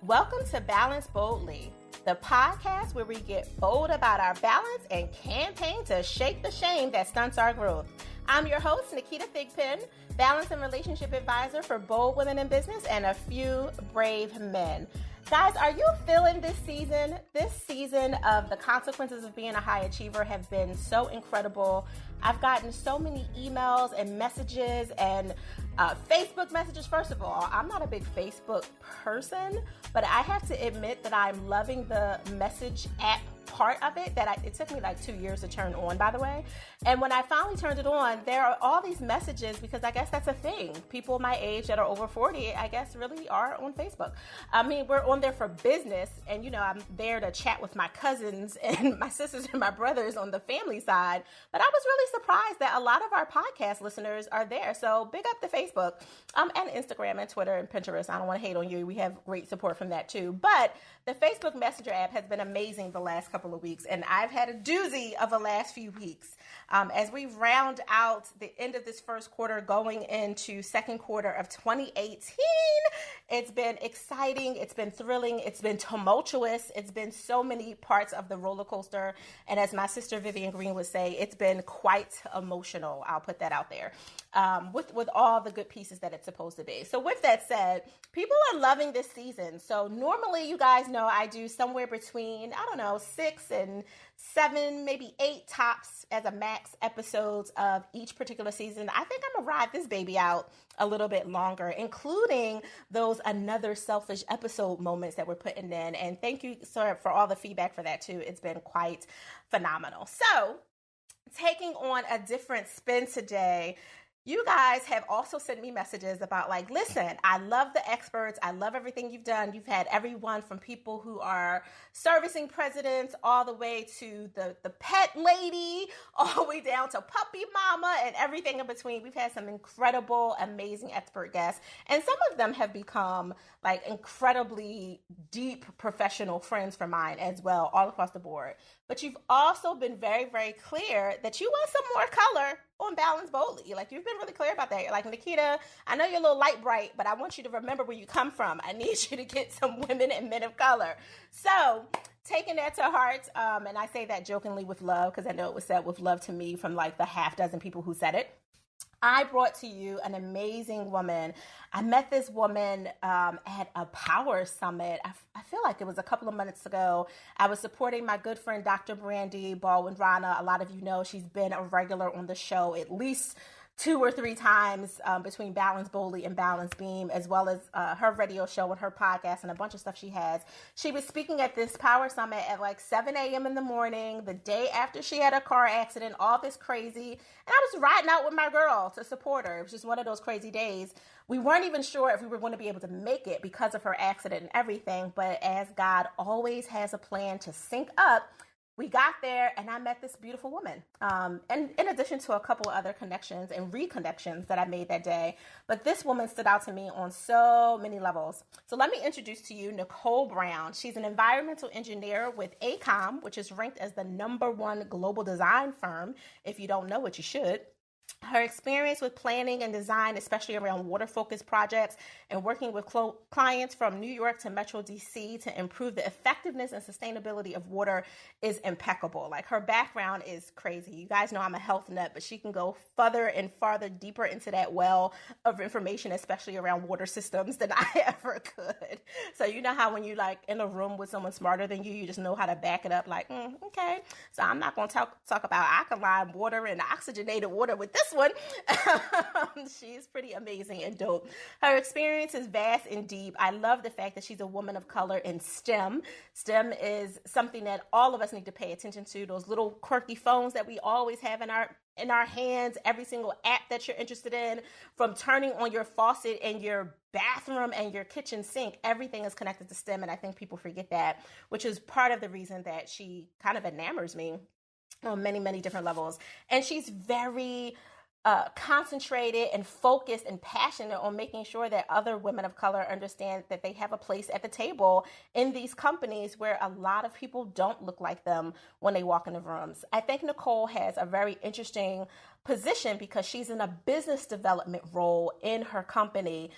Welcome to Balance Boldly, the podcast where we get bold about our balance and campaign to shake the shame that stunts our growth. I'm your host, Naketa, Thigpen, balance and relationship advisor for bold women in business and a few brave men. Guys, are you feeling this season? This season of the consequences of being a high achiever have been so incredible. I've gotten so many emails and messages and Facebook messages. First of all, I'm not a big Facebook person, but I have to admit that I'm loving the message app part of it it took me like 2 years to turn on, by the way. And when I finally turned it on, there are all these messages because I guess that's a thing. People my age that are over 40, I guess, really are on Facebook. I mean, we're on there for business, and I'm there to chat with my cousins and my sisters and my brothers on the family side. But I was really surprised that a lot of our podcast listeners are there. So big up to Facebook and Instagram and Twitter and Pinterest. I don't want to hate on you. We have great support from that too. But the Facebook Messenger app has been amazing the last couple of weeks, and I've had a doozy of the last few weeks. As we round out the end of this first quarter going into second quarter of 2018, it's been exciting, it's been thrilling, it's been tumultuous, it's been so many parts of the roller coaster, and as my sister Vivian Green would say, it's been quite emotional. I'll put that out there, with all the good pieces that it's supposed to be. So with that said, people are loving this season. So normally, you guys know I do somewhere between, 6 and 7, maybe 8 tops as a max episodes of each particular season. I think I'm gonna ride this baby out a little bit longer, including those another selfish episode moments that we're putting in. And thank you, sir, for all the feedback for that too. It's been quite phenomenal. So taking on a different spin today, you guys have also sent me messages about listen, I love the experts. I love everything you've done. You've had everyone from people who are servicing presidents all the way to the pet lady, all the way down to puppy mama and everything in between. We've had some incredible, amazing expert guests. And some of them have become incredibly deep professional friends for mine as well, all across the board. But you've also been very, very clear that you want some more color on Balance Boldly. You've been really clear about that. You're like, Naketa, I know you're a little light bright, but I want you to remember where you come from. I need you to get some women and men of color. So taking that to heart, and I say that jokingly with love, because I know it was said with love to me from the half dozen people who said it. I brought to you an amazing woman. I met this woman at a power summit. I feel like it was a couple of months ago. I was supporting my good friend, Dr. Brandy Baldwin-Rana. A lot of you know she's been a regular on the show at least 2 or 3 times between Balance Boldly and Balance Beam, as well as her radio show and her podcast and a bunch of stuff she has. She was speaking at this power summit at 7 a.m. in the morning, the day after she had a car accident, all this crazy. And I was riding out with my girl to support her. It was just one of those crazy days. We weren't even sure if we were going to be able to make it because of her accident and everything. But as God always has a plan to sync up, we got there and I met this beautiful woman. And in addition to a couple of other connections and reconnections that I made that day, but this woman stood out to me on so many levels. So let me introduce to you Nicole Brown. She's an environmental engineer with AECOM, which is ranked as the #1 global design firm. If you don't know it, you should. Her experience with planning and design, especially around water-focused projects and working with clients from New York to Metro DC to improve the effectiveness and sustainability of water, is impeccable. Her background is crazy. You guys know I'm a health nut, but she can go further and farther deeper into that well of information, especially around water systems, than I ever could. So you know how when you in a room with someone smarter than you, you just know how to back it up okay. So I'm not going to talk about alkaline water and oxygenated water with this one. She's pretty amazing and dope. Her experience is vast and deep. I love the fact that she's a woman of color in STEM. STEM is something that all of us need to pay attention to. Those little quirky phones that we always have in our hands, every single app that you're interested in, from turning on your faucet in your bathroom and your kitchen sink, everything is connected to STEM. And I think people forget that, which is part of the reason that she kind of enamors me on many, many different levels. And she's very concentrated and focused and passionate on making sure that other women of color understand that they have a place at the table in these companies where a lot of people don't look like them when they walk in the rooms. I think Nicole has a very interesting position because she's in a business development role in her company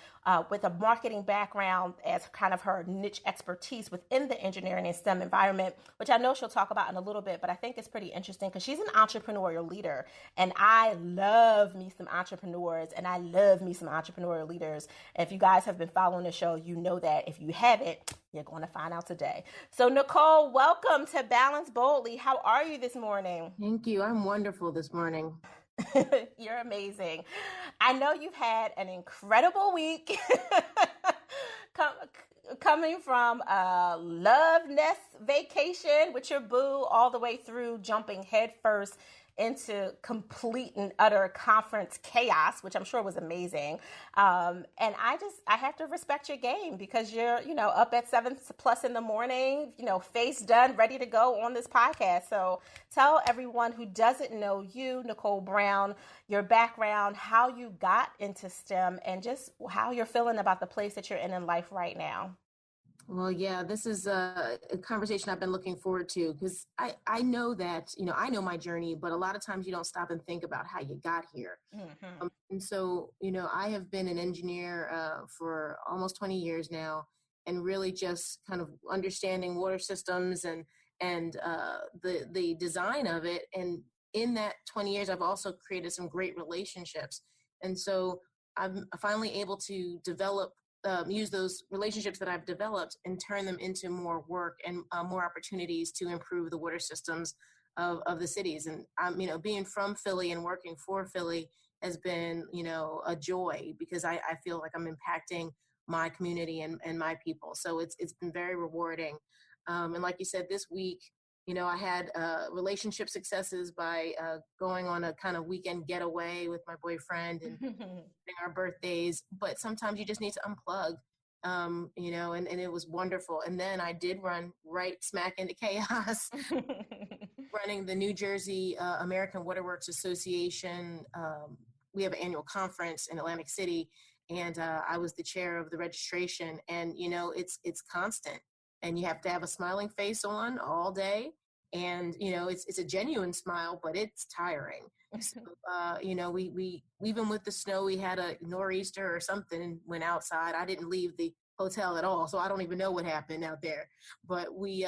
with a marketing background as kind of her niche expertise within the engineering and STEM environment, which I know she'll talk about in a little bit, but I think it's pretty interesting because she's an entrepreneurial leader. And I love me some entrepreneurs and I love me some entrepreneurial leaders. And if you guys have been following the show, you know that. If you haven't, you're going to find out today. So Nicole, welcome to Balance Boldly. How are you this morning? Thank you. I'm wonderful this morning. You're amazing. I know you've had an incredible week coming from a love nest vacation with your boo all the way through jumping headfirst into complete and utter conference chaos, which I'm sure was amazing. And I have to respect your game because you're, up at 7+ in the morning, face done, ready to go on this podcast. So tell everyone who doesn't know you, Nicole Brown, your background, how you got into STEM, and just how you're feeling about the place that you're in life right now. Well, yeah, this is a conversation I've been looking forward to because I know that, I know my journey, but a lot of times you don't stop and think about how you got here. Mm-hmm. And so, I have been an engineer for almost 20 years now, and really just kind of understanding water systems and the design of it. And in that 20 years, I've also created some great relationships. And so I'm finally able to use those relationships that I've developed and turn them into more work and more opportunities to improve the water systems of the cities. And being from Philly and working for Philly has been, a joy because I feel like I'm impacting my community and my people. So it's been very rewarding. And like you said, this week, I had relationship successes by going on a kind of weekend getaway with my boyfriend and our birthdays. But sometimes you just need to unplug, and it was wonderful. And then I did run right smack into chaos, running the New Jersey American Waterworks Association. We have an annual conference in Atlantic City, and I was the chair of the registration. And, it's constant. And you have to have a smiling face on all day. And, it's a genuine smile, but it's tiring. So, we even with the snow, we had a nor'easter or something, went outside. I didn't leave the hotel at all, so I don't even know what happened out there. But we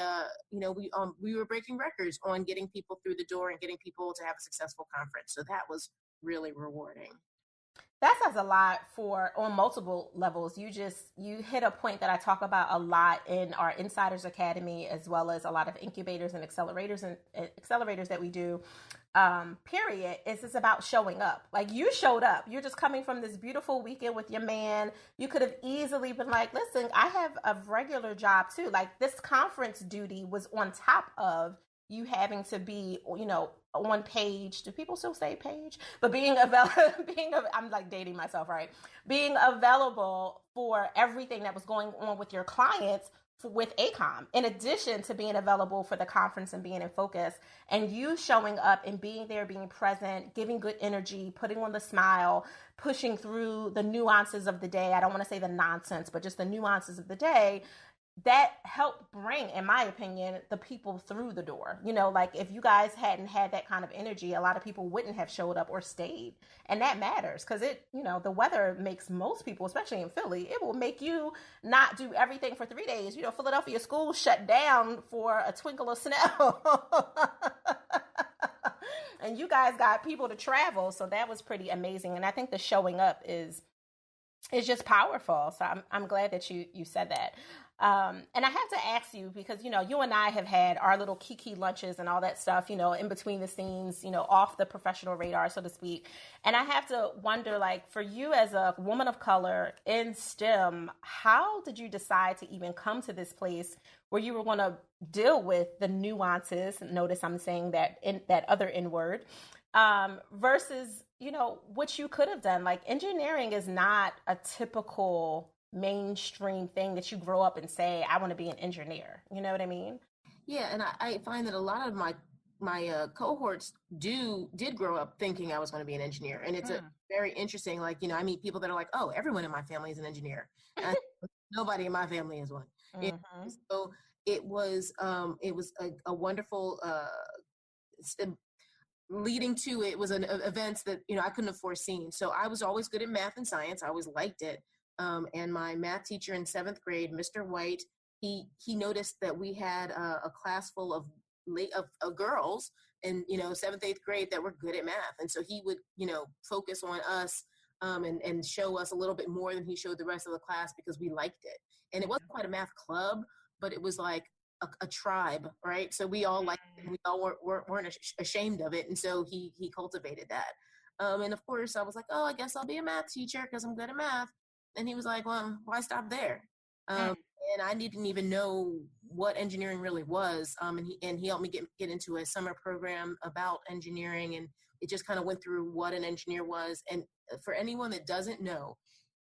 were breaking records on getting people through the door and getting people to have a successful conference. So that was really rewarding. That says a lot on multiple levels. You hit a point that I talk about a lot in our Insiders Academy, as well as a lot of incubators and accelerators that we do. Period. It's about showing up. Like, you showed up. You're just coming from this beautiful weekend with your man. You could have easily been like, listen, I have a regular job too. Like, this conference duty was on top of you having to be, on page. Do people still say page? But I'm like dating myself, right? Being available for everything that was going on with your clients with AECOM, in addition to being available for the conference and being in focus, and you showing up and being there, being present, giving good energy, putting on the smile, pushing through the nuances of the day. I don't want to say the nonsense, but just the nuances of the day. That helped bring, in my opinion, the people through the door. Like, if you guys hadn't had that kind of energy, a lot of people wouldn't have showed up or stayed. And that matters because the weather makes most people, especially in Philly, it will make you not do everything for 3 days. Philadelphia school shut down for a twinkle of snow. And you guys got people to travel. So that was pretty amazing. And I think the showing up is just powerful. So I'm glad that you said that. And I have to ask you because, you and I have had our little kiki lunches and all that stuff, in between the scenes, off the professional radar, so to speak. And I have to wonder, like, for you as a woman of color in STEM, how did you decide to even come to this place where you were going to deal with the nuances? Notice I'm saying that other N word, versus, what you could have done. Like, engineering is not a typical mainstream thing that you grow up and say, I want to be an engineer. You know what I mean? Yeah, and I find that a lot of my cohorts did grow up thinking I was going to be an engineer, and it's a very interesting. Like, I meet people that are like, oh, everyone in my family is an engineer. Nobody in my family is one. Mm-hmm. So it was a wonderful leading to it was events that, I couldn't have foreseen. So I was always good at math and science. I always liked it. And my math teacher in 7th grade, Mr. White, he noticed that we had a class full of girls in, 7th, 8th grade that were good at math. And so he would, focus on us and show us a little bit more than he showed the rest of the class because we liked it. And it wasn't quite a math club, but it was like a tribe, right? So we all liked it, and we all weren't ashamed of it. And so he cultivated that. And of course I was like, oh, I guess I'll be a math teacher because I'm good at math. And he was like, well, why stop there? And I didn't even know what engineering really was. And he helped me get into a summer program about engineering, and it just kind of went through what an engineer was. And for anyone that doesn't know,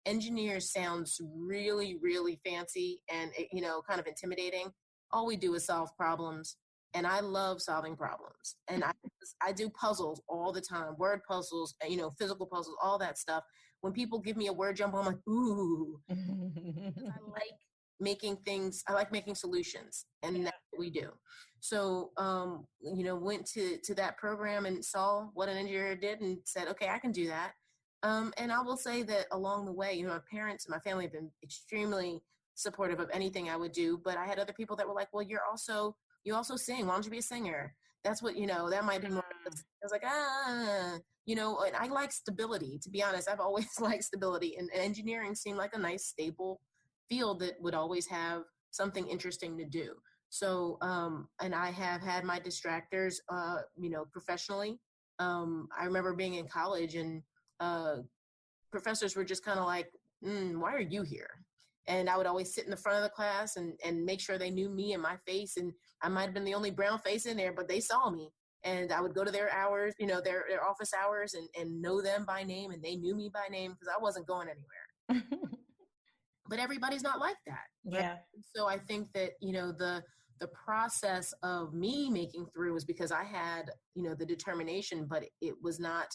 engineer sounds really, really fancy and, kind of intimidating. All we do is solve problems. And I love solving problems. And I do puzzles all the time, word puzzles, physical puzzles, all that stuff. When people give me a word jump, I'm like, ooh. I like making things. I like making solutions, and that's what we do. So, went to that program and saw what an engineer did and said, okay, I can do that. And I will say that along the way, my parents and my family have been extremely supportive of anything I would do. But I had other people that were like, well, you also sing. Why don't you be a singer? That's what, that might be more. I was like, and I like stability. To be honest, I've always liked stability, and engineering seemed like a nice, stable field that would always have something interesting to do. So, and I have had my distractors, professionally. I remember being in college and professors were just kind of like, why are you here? And I would always sit in the front of the class and make sure they knew me and my face. And I might have been the only brown face in there, but they saw me. And I would go to their hours, their office hours and know them by name. And they knew me by name because I wasn't going anywhere. But everybody's not like that. Right? Yeah. So I think that, the process of me making through was because I had, the determination, but it was not,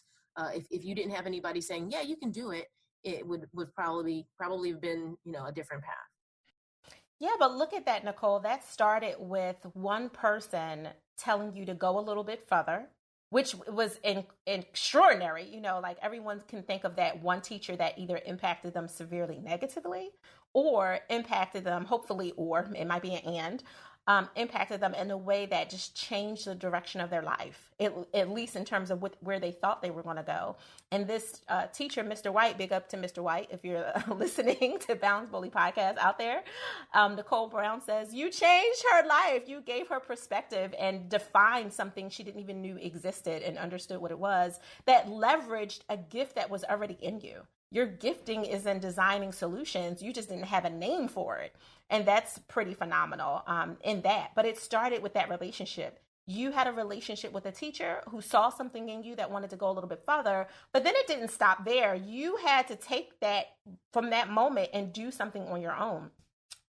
if you didn't have anybody saying, yeah, you can do it, it would probably have been, a different path. Yeah, but look at that, Nicole. That started with one person telling you to go a little bit further, which was extraordinary. Like everyone can think of that one teacher that either impacted them severely negatively or impacted them, hopefully, or it might be an impacted them in a way that just changed the direction of their life, at least in terms of where they thought they were going to go. And this teacher, Mr. White, big up to Mr. White, if you're listening to Balance Bully podcast out there, Nicole Brown says, you changed her life. You gave her perspective and defined something she didn't even knew existed and understood what it was, that leveraged a gift that was already in you. Your gifting is in designing solutions. You just didn't have a name for it. And that's pretty phenomenal in that. But it started with that relationship. You had a relationship with a teacher who saw something in you that wanted to go a little bit further, but then it didn't stop there. You had to take that from that moment and do something on your own.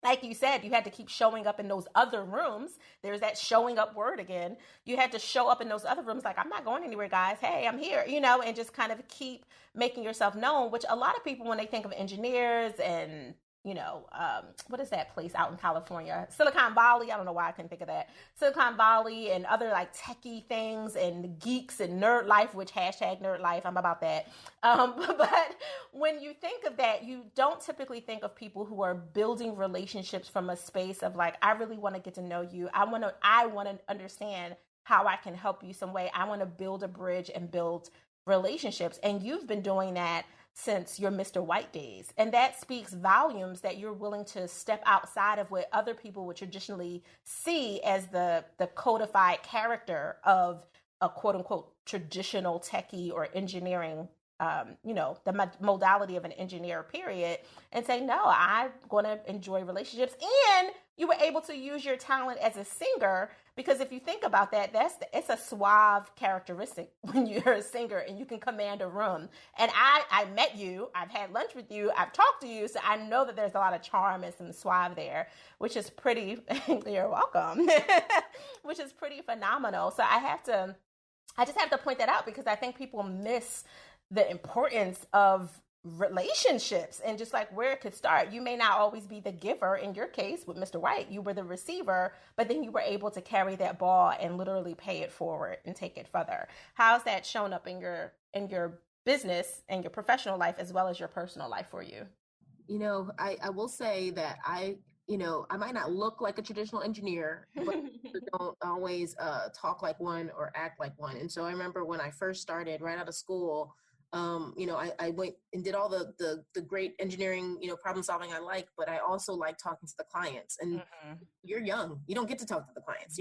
Like you said, you had to keep showing up in those other rooms. There's that showing up word again. You had to show up in those other rooms like, I'm not going anywhere, guys. Hey, I'm here, and just kind of keep making yourself known, which a lot of people, when they think of engineers and what is that place out in California? Silicon Valley. I don't know why I couldn't think of that. Silicon Valley and other like techie things and geeks and nerd life, which #nerd life. I'm about that. But when you think of that, you don't typically think of people who are building relationships from a space of like, I really want to get to know you. I want to understand how I can help you some way. I want to build a bridge and build relationships. And you've been doing that since your Mr. White days. And that speaks volumes that you're willing to step outside of what other people would traditionally see as the codified character of a quote unquote traditional techie or engineering, the modality of an engineer period, and say, no, I'm going to enjoy relationships. And you were able to use your talent as a singer, because if you think about that, it's a suave characteristic when you're a singer and you can command a room. And I met you, I've had lunch with you, I've talked to you, so I know that there's a lot of charm and some suave there, which is pretty, you're welcome, which is pretty phenomenal. So I just have to point that out because I think people miss the importance of relationships and just like where it could start. You may not always be the giver. In your case with Mr. White, you were the receiver, but then you were able to carry that ball and literally pay it forward and take it further. How's that shown up in your business and your professional life as well as your personal life for you? I will say that I might not look like a traditional engineer, but don't always talk like one or act like one. And so I remember when I first started right out of school, I went and did all the great engineering, problem solving I like, but I also like talking to the clients. And you're young, you don't get to talk to the clients,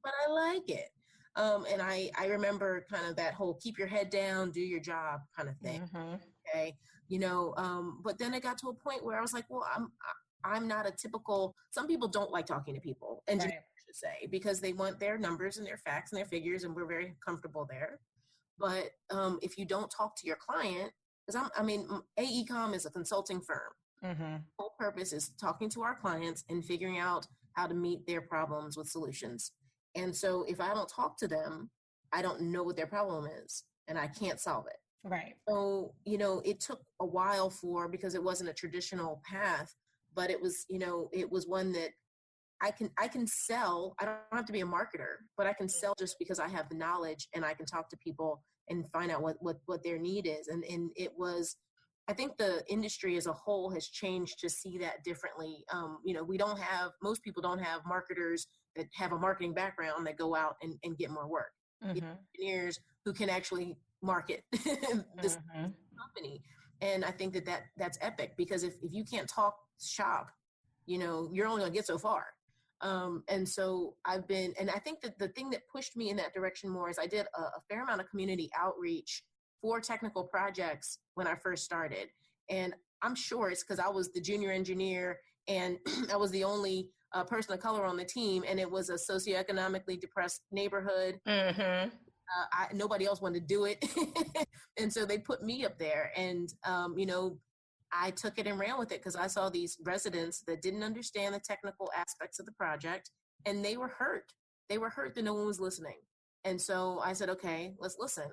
but I like it. And I remember kind of that whole keep your head down, do your job kind of thing. Okay. But then it got to a point where I was like, well, I'm not a typical, some people don't like talking to people, engineers, I should say, because they want their numbers and their facts and their figures, and we're very comfortable there. But if you don't talk to your client, because AECOM is a consulting firm. The whole purpose is talking to our clients and figuring out how to meet their problems with solutions. And so if I don't talk to them, I don't know what their problem is, and I can't solve it. Right. So, it took a while because it wasn't a traditional path, but it was one that I can sell. I don't have to be a marketer, but I can sell just because I have the knowledge and I can talk to people and find out what their need is. And it was, I think the industry as a whole has changed to see that differently. Most people don't have marketers that have a marketing background that go out and get more work. Engineers who can actually market this company. And I think that's epic, because if you can't talk shop, you're only gonna get so far. And so I think that the thing that pushed me in that direction more is I did a fair amount of community outreach for technical projects when I first started. And I'm sure it's because I was the junior engineer and I was the only person of color on the team, and it was a socioeconomically depressed neighborhood. Nobody else wanted to do it. And so they put me up there, and I took it and ran with it because I saw these residents that didn't understand the technical aspects of the project, and they were hurt. They were hurt that no one was listening. And so I said, okay, let's listen.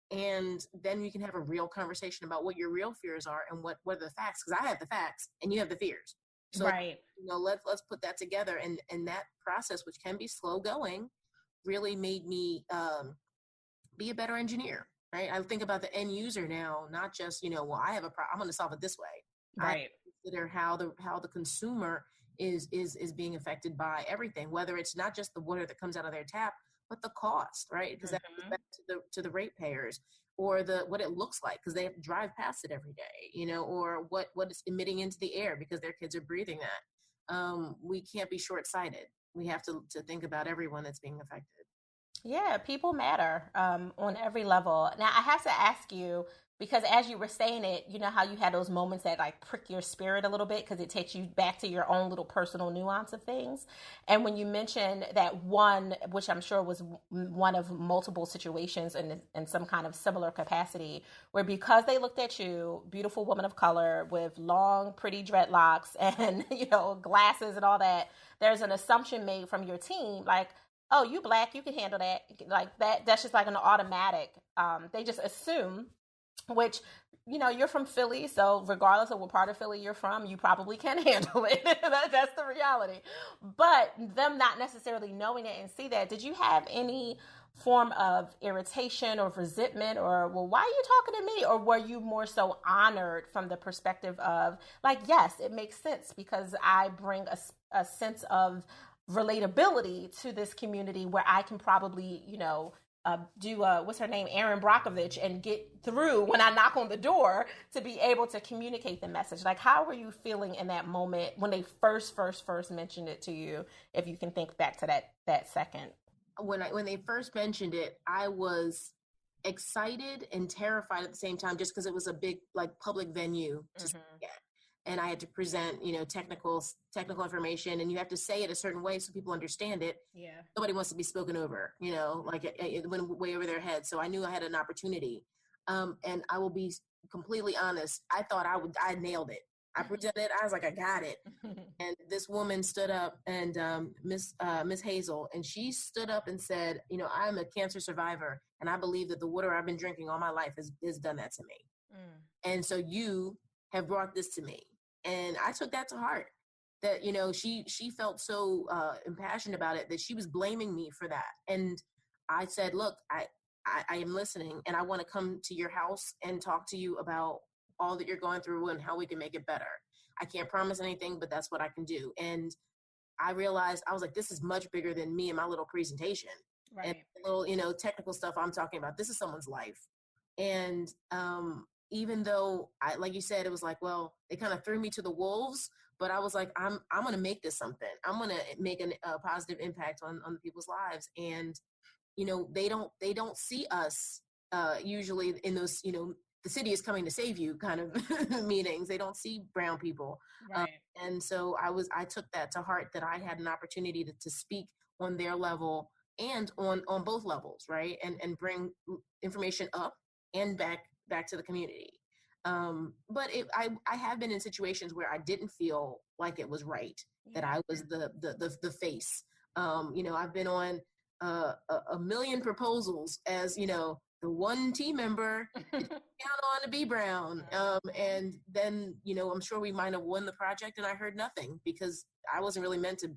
And then we can have a real conversation about what your real fears are and what are the facts, because I have the facts and you have the fears. So right. Let's put that together. And that process, which can be slow going, really made me be a better engineer. Right. I think about the end user now, not just, I have a problem, I'm going to solve it this way. Right. I consider how the consumer is being affected by everything, whether it's not just the water that comes out of their tap, but the cost, right? Because that goes back to the ratepayers, or what it looks like, because they have to drive past it every day, or what it's emitting into the air because their kids are breathing that. We can't be short-sighted. We have to think about everyone that's being affected. Yeah, people matter on every level. Now, I have to ask you, because as you were saying it, you know how you had those moments that like prick your spirit a little bit because it takes you back to your own little personal nuance of things. And when you mentioned that one, which I'm sure was one of multiple situations in some kind of similar capacity, where because they looked at you, beautiful woman of color with long, pretty dreadlocks and, glasses and all that, there's an assumption made from your team, like, oh, you Black, you can handle that. Like that's just like an automatic. They just assume, which, you're from Philly, so regardless of what part of Philly you're from, you probably can handle it. That's the reality. But them not necessarily knowing it and see that, did you have any form of irritation or resentment or, well, why are you talking to me? Or were you more so honored from the perspective of like, yes, it makes sense because I bring a sense of relatability to this community where I can probably, do what's her name, Erin Brockovich, and get through when I knock on the door to be able to communicate the message. Like, how were you feeling in that moment when they first mentioned it to you? If you can think back to that second. When they first mentioned it, I was excited and terrified at the same time, just because it was a big like public venue to speak at. And I had to present, technical information, and you have to say it a certain way so people understand it. Yeah. Nobody wants to be spoken over, like it went way over their head. So I knew I had an opportunity. And I will be completely honest. I thought I nailed it. I presented, I was like, I got it. And this woman stood up, and Miss Hazel, and she stood up and said, I'm a cancer survivor, and I believe that the water I've been drinking all my life has done that to me. And so you have brought this to me. And I took that to heart, that, you know, she felt so impassioned about it that she was blaming me for that. And I said, look, I am listening, and I want to come to your house and talk to you about all that you're going through and how we can make it better. I can't promise anything, but that's what I can do. And I realized, I was like, this is much bigger than me and my little presentation. Right. And the little, you know, technical stuff I'm talking about. This is someone's life. And even though like you said, it was like, well, they kind of threw me to the wolves, but I was like, I'm going to make this something. I'm going to make a positive impact on the people's lives. And, you know, they don't see us usually in those, you know, the city is coming to save you kind of meetings. They don't see brown people. Right. And so I took that to heart, that I had an opportunity to speak on their level and on both levels, right? And bring information up and back to the community. But I have been in situations where I didn't feel like it was right, that I was the face. You know, I've been on a million proposals as, you know, the one team member count on to be brown. And then, you know, I'm sure we might have won the project and I heard nothing, because I wasn't really meant to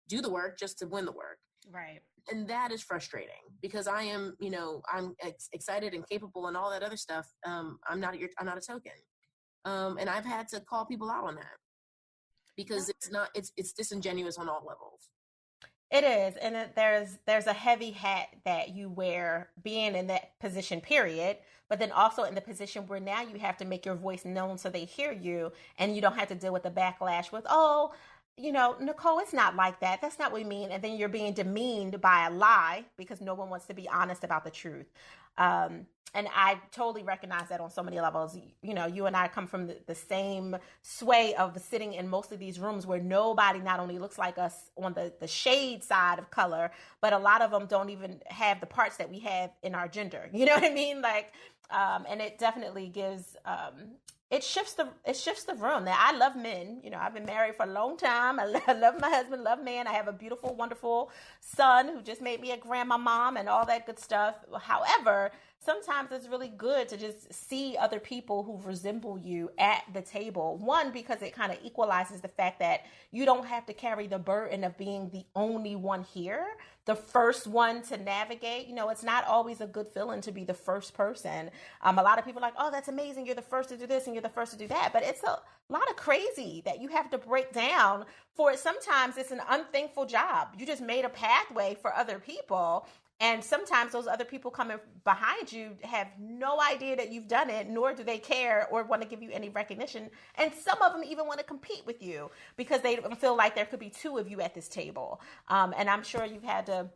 do the work, just to win the work. Right. And that is frustrating, because I am, you know, I'm excited and capable and all that other stuff. I'm not a token. And I've had to call people out on that, because it's disingenuous on all levels. It is. And there's a heavy hat that you wear being in that position, period. But then also in the position where now you have to make your voice known so they hear you, and you don't have to deal with the backlash with, oh, you know, Nicole, it's not like that. That's not what we mean. And then you're being demeaned by a lie because no one wants to be honest about the truth. And I totally recognize that on so many levels. You know, you and I come from the same sway of sitting in most of these rooms where nobody not only looks like us on the shade side of color, but a lot of them don't even have the parts that we have in our gender. You know what I mean? Like, and it definitely gives, it shifts the room. Now, I love men. You know, I've been married for a long time. I love my husband, love man. I have a beautiful, wonderful son who just made me a grandma mom and all that good stuff. However, sometimes it's really good to just see other people who resemble you at the table. One, because it kind of equalizes the fact that you don't have to carry the burden of being the only one here, the first one to navigate. You know, it's not always a good feeling to be the first person. A lot of people are like, oh, that's amazing. You're the first to do this and you're the first to do that. But it's a lot of crazy that you have to break down for it. Sometimes it's an unthankful job. You just made a pathway for other people. And sometimes those other people coming behind you have no idea that you've done it, nor do they care or want to give you any recognition. And some of them even want to compete with you because they feel like there could be two of you at this table. And I'm sure you've had to,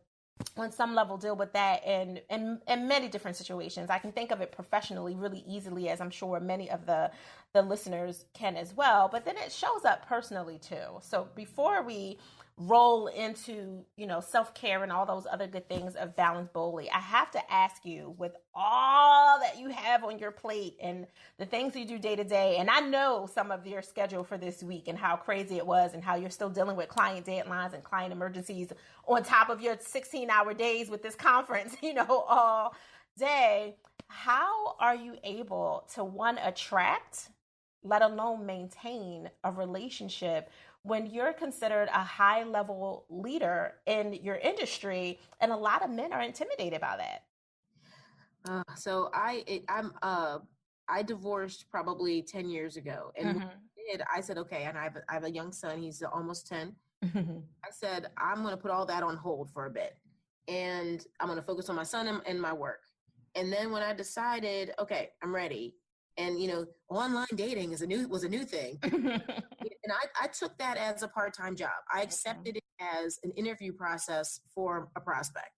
on some level, deal with that in many different situations. I can think of it professionally really easily, as I'm sure many of the listeners can as well. But then it shows up personally too. So before we roll into, you know, self-care and all those other good things of Balance Boldly, I have to ask you, with all that you have on your plate and the things you do day to day, and I know some of your schedule for this week and how crazy it was and how you're still dealing with client deadlines and client emergencies on top of your 16-hour days with this conference, you know, all day. How are you able to, one, attract, let alone maintain a relationship when you're considered a high level leader in your industry, and a lot of men are intimidated by that? So I divorced probably 10 years ago, and when I did, I said, okay, and I have a young son, he's almost 10. I said, I'm going to put all that on hold for a bit, and I'm going to focus on my son and my work. And then when I decided, okay, I'm ready, and, you know, online dating was a new thing. And I took that as a part-time job. I accepted it as an interview process for a prospect.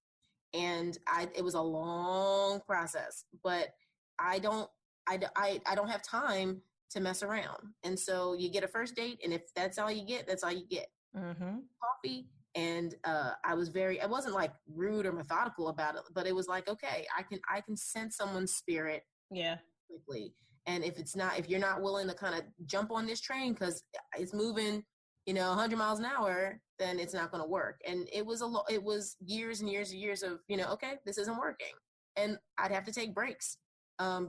And it was a long process, but I don't have time to mess around. And so you get a first date, and if that's all you get, that's all you get. Coffee. And I wasn't like rude or methodical about it, but it was like, okay, I can sense someone's spirit. Yeah. Quickly. And if you're not willing to kind of jump on this train because it's moving, you know, 100 miles an hour, then it's not going to work. And it was years and years and years of, you know, okay, this isn't working. And I'd have to take breaks.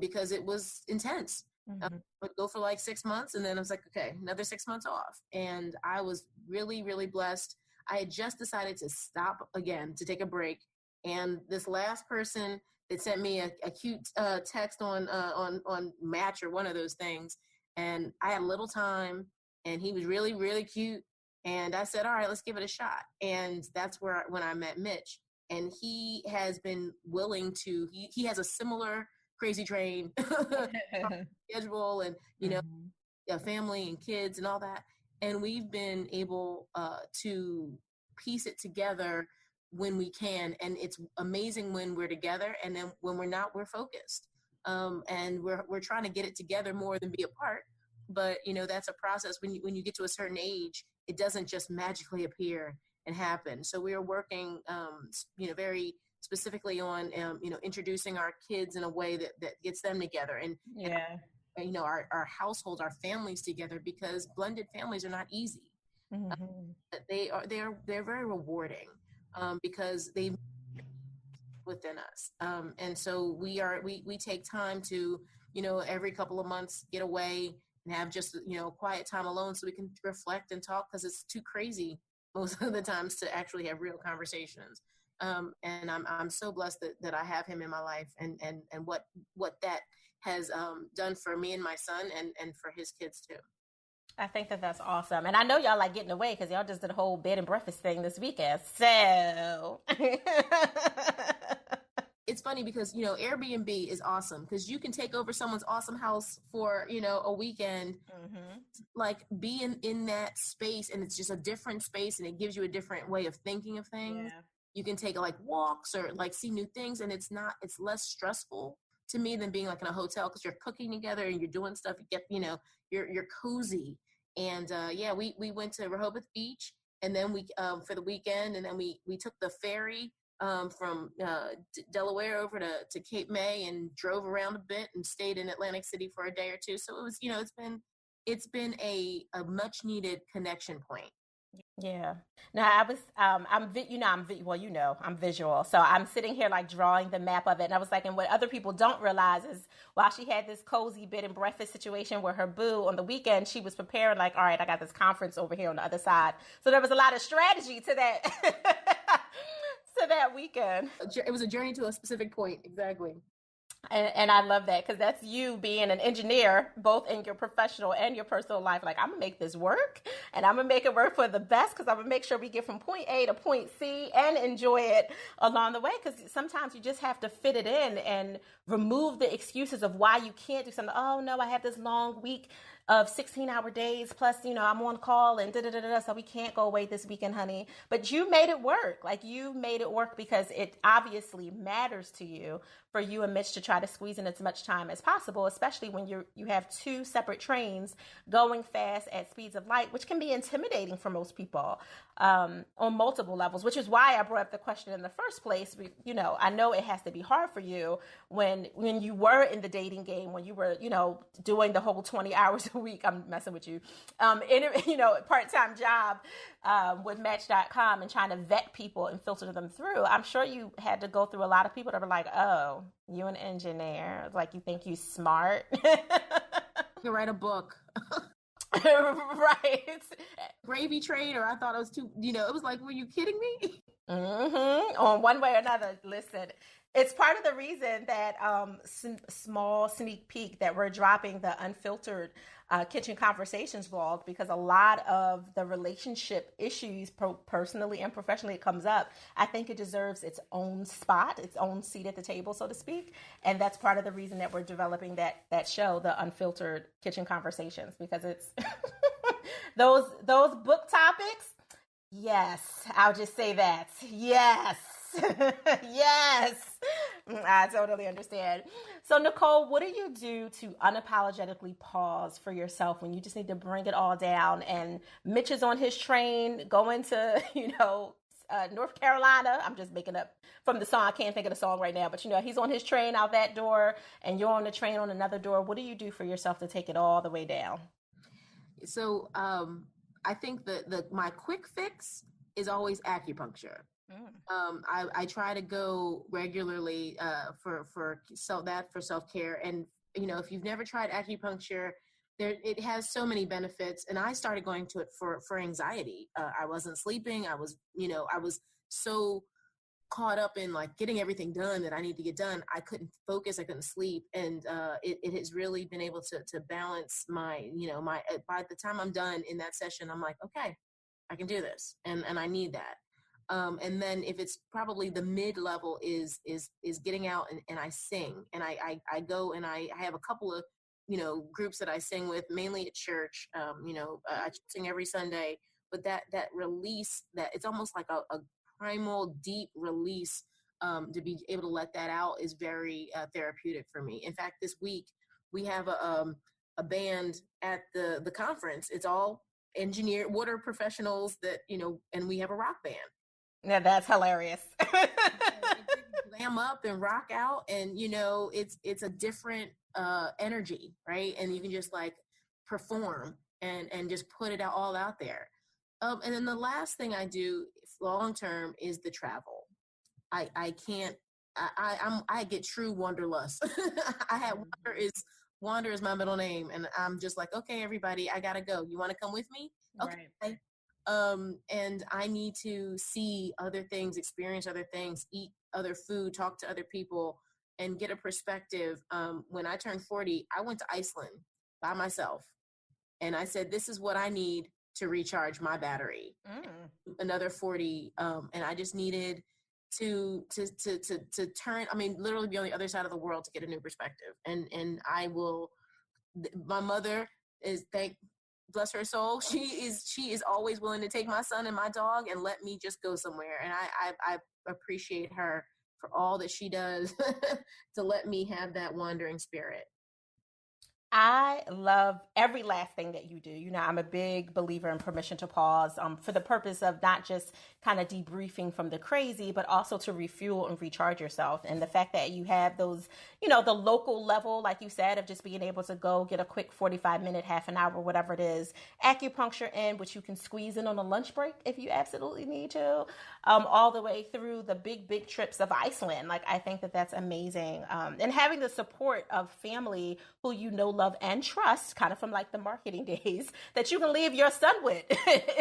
because it was intense. Mm-hmm. Would go for like 6 months, and then I was like, okay, another 6 months off. And I was really, really blessed. I had just decided to stop again, to take a break. And this last person that sent me a cute text on Match or one of those things, and I had a little time, and he was really, really cute. And I said, all right, let's give it a shot. And that's when I met Mitch. And he has been willing to, he has a similar crazy train schedule, and Mm-hmm. a family and kids and all that. And we've been able to piece it together when we can. And it's amazing when we're together, and then when we're not, we're focused. And we're trying to get it together more than be apart. But that's a process. When you get to a certain age, it doesn't just magically appear and happen. So we are working, very specifically on, introducing our kids in a way that gets them together, and Yeah. our household, our families together, because blended families are not easy. Mm-hmm. They're very rewarding, because they within us, and so we take time to every couple of months get away and have just quiet time alone, so we can reflect and talk, because it's too crazy most of the times to actually have real conversations. And I'm so blessed that I have him in my life, and what that has done for me and my son, and for his kids too. I think that's awesome. And I know y'all like getting away because y'all just did a whole bed and breakfast thing this weekend. So It's funny because Airbnb is awesome, because you can take over someone's awesome house for a weekend, mm-hmm. like be in that space, and it's just a different space, and it gives you a different way of thinking of things. Yeah. You can take like walks or like see new things, and it's less stressful to me than being like in a hotel, because you're cooking together and you're doing stuff. You get you're cozy. And we went to Rehoboth Beach, and then we for the weekend, and then we took the ferry from Delaware over to Cape May, and drove around a bit and stayed in Atlantic City for a day or two. So it was it's been a much needed connection point. Yeah. No, I was, I'm visual. So I'm sitting here like drawing the map of it. And I was like, and what other people don't realize is while she had this cozy bed and breakfast situation where her boo on the weekend, she was preparing like, all right, I got this conference over here on the other side. So there was a lot of strategy to that, to that weekend. It was a journey to a specific point. Exactly. And I love that because that's you being an engineer, both in your professional and your personal life. Like, I'm going to make this work, and I'm going to make it work for the best, because I'm going to make sure we get from point A to point C and enjoy it along the way. Because sometimes you just have to fit it in and remove the excuses of why you can't do something. Oh, no, I have this long week of 16-hour days, plus, I'm on call and da-da-da-da, so we can't go away this weekend, honey. But you made it work. Like, you made it work because it obviously matters to you for you and Mitch to try to squeeze in as much time as possible, especially when you have two separate trains going fast at speeds of light, which can be intimidating for most people on multiple levels, which is why I brought up the question in the first place. I know it has to be hard for you when you were in the dating game, when you were, doing the whole 20 hours a week. I'm messing with you. Part-time job with Match.com and trying to vet people and filter them through. I'm sure you had to go through a lot of people that were like, oh, you an engineer, like you think you smart. You can write a book. Right. Gravy trader. I thought it was too, it was like, were you kidding me? Mm-hmm. On one way or another. Listen, it's part of the reason that small sneak peek that we're dropping the unfiltered kitchen conversations vlog, because a lot of the relationship issues personally and professionally it comes up. I think it deserves its own spot, its own seat at the table, so to speak. And that's part of the reason that we're developing that show, the unfiltered kitchen conversations, because it's those book topics. Yes, I'll just say that. Yes. Yes, I totally understand. So, Nicole, what do you do to unapologetically pause for yourself when you just need to bring it all down? And Mitch is on his train going to, North Carolina. I'm just making up from the song. I can't think of the song right now, but he's on his train out that door, and you're on the train on another door. What do you do for yourself to take it all the way down? So, I think that my quick fix is always acupuncture. I try to go regularly for self-care. And if you've never tried acupuncture, it has so many benefits. And I started going to it for anxiety. I wasn't sleeping. I was so caught up in like getting everything done that I need to get done. I couldn't focus. I couldn't sleep. And it has really been able to balance my by the time I'm done in that session, I'm like, okay, I can do this. And I need that. And then if it's probably the mid level is getting out and I sing, and I go and I have a couple of groups that I sing with, mainly at church. I sing every Sunday, but that release, that it's almost like a primal deep release, to be able to let that out is very therapeutic for me. In fact, this week we have a band at the conference. It's all engineer water professionals that and we have a rock band. Yeah, that's hilarious. Glam up and rock out, and it's a different energy, right? And you can just like perform and just put it all out there. And then the last thing I do long term is the travel. I can't. I get true wanderlust. Wander is my middle name, and I'm just like, okay, everybody, I gotta go. You want to come with me? Okay. Right. And I need to see other things, experience other things, eat other food, talk to other people, and get a perspective. When I turned 40, I went to Iceland by myself, and I said, this is what I need to recharge my battery. Another 40, and I just needed to turn, literally be on the other side of the world to get a new perspective. And I will, my mother is, bless her soul, she is always willing to take my son and my dog and let me just go somewhere. And I appreciate her for all that she does to let me have that wandering spirit. I love every last thing that you do. I'm a big believer in permission to pause, for the purpose of not just kind of debriefing from the crazy, but also to refuel and recharge yourself. And the fact that you have those, the local level, like you said, of just being able to go get a quick 45-minute, half an hour, whatever it is, acupuncture in, which you can squeeze in on a lunch break if you absolutely need to, all the way through the big trips of Iceland. Like, I think that that's amazing. And having the support of family who love and trust, kind of from like the marketing days, that you can leave your son with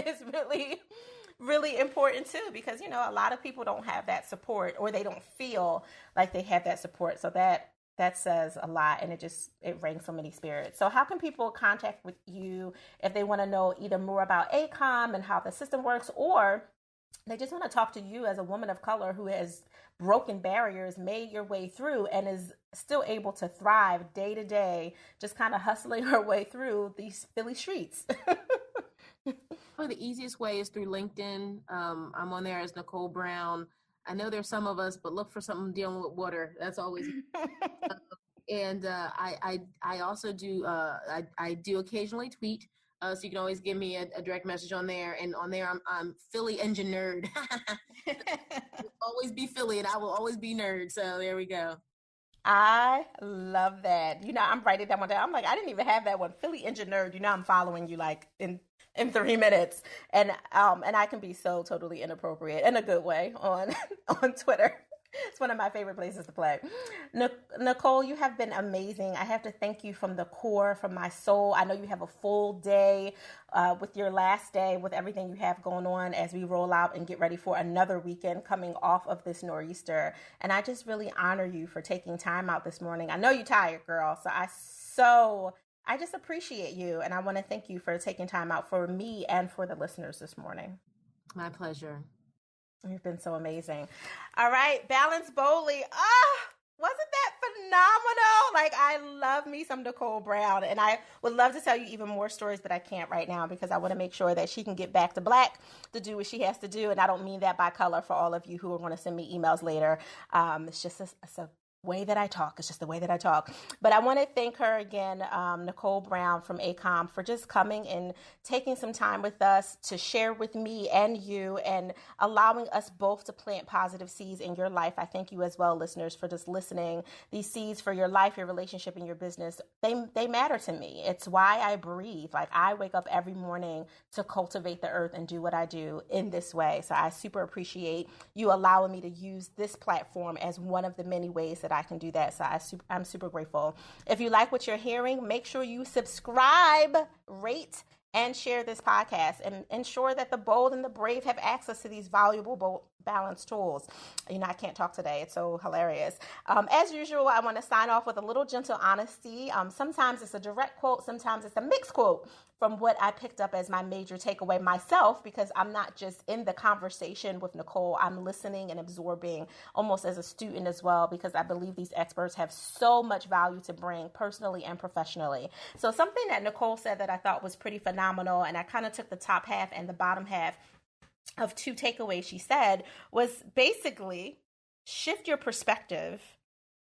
is really, really important too, because a lot of people don't have that support, or they don't feel like they have that support. So that says a lot, and it rings so many spirits. So how can people contact with you if they want to know either more about AECOM and how the system works, or they just want to talk to you as a woman of color who has broken barriers, made your way through, and is still able to thrive day to day, just kind of hustling her way through these Philly streets? Probably the easiest way is through LinkedIn. I'm on there as Nicole Brown. I know there's some of us, but look for something dealing with water. That's always. And I also do. I do occasionally tweet. So you can always give me a direct message on there. And on there, I'm Philly engineered. Always be Philly, and I will always be nerd. So there we go. I love that. I'm writing that one down. I'm like, I didn't even have that one. Philly engineered. I'm following you like in 3 minutes, and I can be so totally inappropriate in a good way on Twitter. It's one of my favorite places to play. Nicole, you have been amazing. I have to thank you from the core, from my soul. I know you have a full day with your last day, with everything you have going on as we roll out and get ready for another weekend coming off of this nor'easter. And I just really honor you for taking time out this morning. I know you're tired, girl. So I just appreciate you. And I want to thank you for taking time out for me and for the listeners this morning. My pleasure. You've been so amazing. All right, Balance Boldly. Wasn't that phenomenal? Like, I love me some Nicole Brown, and I would love to tell you even more stories, but I can't right now because I want to make sure that she can get back to black to do what she has to do. And I don't mean that by color for all of you who are going to send me emails later. It's just a way that I talk. It's just the way that I talk. But I want to thank her again, Nicole Brown from AECOM, for just coming and taking some time with us to share with me and you and allowing us both to plant positive seeds in your life. I thank you as well, listeners, for just listening. These seeds for your life, your relationship, and your business, they matter to me. It's why I breathe. Like, I wake up every morning to cultivate the earth and do what I do in this way. So I super appreciate you allowing me to use this platform as one of the many ways that I can do that. So I'm super grateful. If you like what you're hearing, make sure you subscribe, rate, and share this podcast, and ensure that the bold and the brave have access to these valuable balance tools. You know, I can't talk today. It's so hilarious. As usual, I want to sign off with a little gentle honesty. Sometimes it's a direct quote. Sometimes it's a mixed quote from what I picked up as my major takeaway myself, because I'm not just in the conversation with Nicole. I'm listening and absorbing almost as a student as well, because I believe these experts have so much value to bring personally and professionally. So something that Nicole said that I thought was pretty phenomenal, and I kind of took the top half and the bottom half of two takeaways she said, was basically shift your perspective,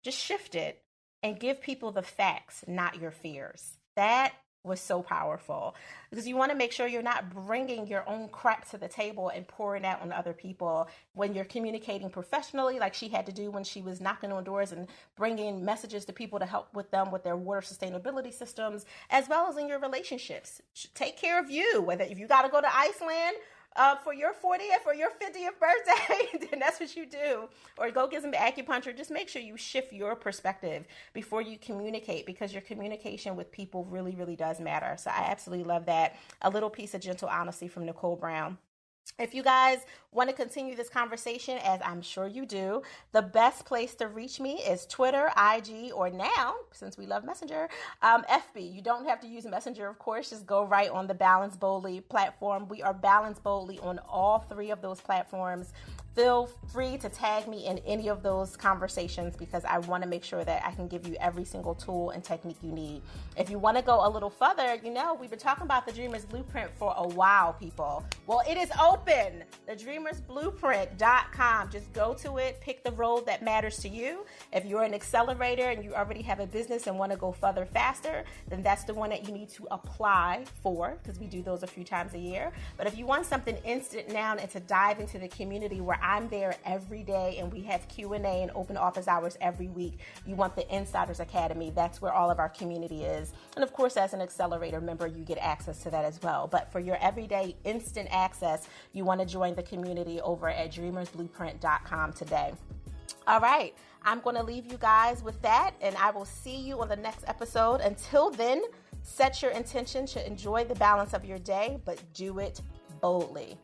just shift it, and give people the facts, not your fears. That was so powerful, because you want to make sure you're not bringing your own crap to the table and pouring out on other people when you're communicating professionally, like she had to do when she was knocking on doors and bringing messages to people to help with them with their water sustainability systems, as well as in your relationships. Take care of you, whether if you got to go to Iceland for your 40th or your 50th birthday, then that's what you do. Or go get some acupuncture. Just make sure you shift your perspective before you communicate, because your communication with people really, really does matter. So I absolutely love that. A little piece of gentle honesty from Nicole Brown. If you guys want to continue this conversation, as I'm sure you do, the best place to reach me is Twitter, IG, or now, since we love Messenger, FB. You don't have to use Messenger, of course. Just go right on the Balance Boldly platform. We are Balance Boldly on all three of those platforms. Feel free to tag me in any of those conversations, because I want to make sure that I can give you every single tool and technique you need. If you want to go a little further, you know, we've been talking about the Dreamer's Blueprint for a while, people. Well, it is open. thedreamersblueprint.com. Just go to it, pick the road that matters to you. If you're an accelerator and you already have a business and want to go further faster, then that's the one that you need to apply for, because we do those a few times a year. But if you want something instant now and to dive into the community where I'm there every day and we have Q&A and open office hours every week, you want the Insiders Academy. That's where all of our community is. And of course, as an accelerator member, you get access to that as well. But for your everyday instant access, you want to join the community over at dreamersblueprint.com today. All right, I'm going to leave you guys with that, and I will see you on the next episode. Until then, set your intention to enjoy the balance of your day, but do it boldly.